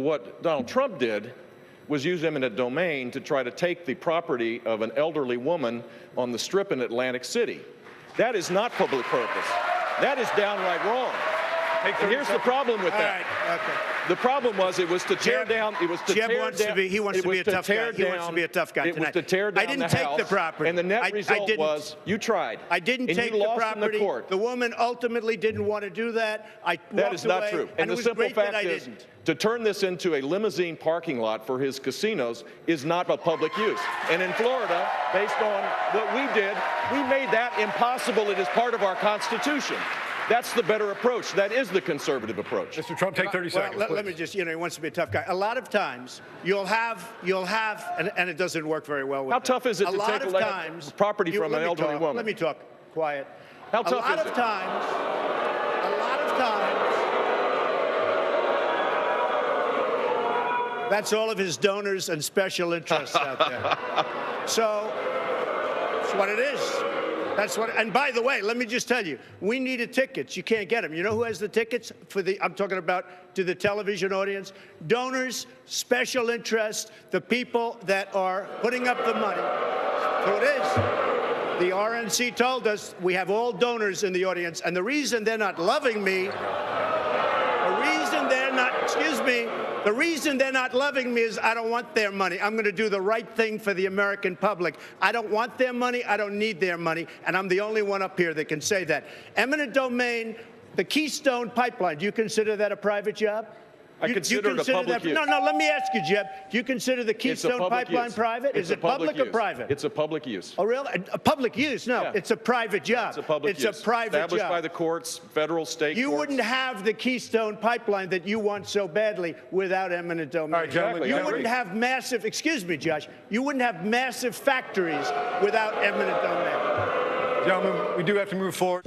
what Donald Trump did was use eminent domain to try to take the property of an elderly woman on the Strip in Atlantic City. That is not public purpose. That is downright wrong. And here's the problem with that. All right, okay. The problem was it was to tear down. It was to tear down. He wants to be a tough guy. He wants to be a tough guy tonight. It was to tear down I didn't take the property. And the net result was you tried. I didn't take the property. The woman ultimately didn't want to do that. That is not true. And the simple fact is, to turn this into a limousine parking lot for his casinos is not a public use. And in Florida, based on what we did, we made that impossible. It is part of our Constitution. That's the better approach. That is the conservative approach. Mr. Trump, take 30 seconds. Let me just, he wants to be a tough guy. A lot of times, you'll have, and it doesn't work very well with How tough is it to take property from an elderly woman? Let me talk. Quiet. How tough is it? A lot of times, that's all of his donors and special interests out there. So, that's what it is. That's what, and by the way, let me just tell you, we needed tickets. You can't get them. You know who has the tickets for the, I'm talking about to the television audience? Donors, special interests, the people that are putting up the money. So it is. The RNC told us we have all donors in the audience, and the reason they're not loving me, the reason they're not loving me is I don't want their money. I'm going to do the right thing for the American public. I don't want their money. I don't need their money. And I'm the only one up here that can say that. Eminent domain, the Keystone Pipeline, do you consider that a private job? I consider it a public use. No, let me ask you, Jeb. Do you consider the Keystone Pipeline private? Is it public or private? It's a public use. Oh, really? A public use? No, it's a private job. It's a public use. It's a private job. Established by the courts, federal, state You courts. wouldn't have the Keystone Pipeline that you want so badly without eminent domain. All right, gentlemen, you wouldn't have massive, excuse me, Josh, you wouldn't have massive factories without eminent domain. Gentlemen, we do have to move forward.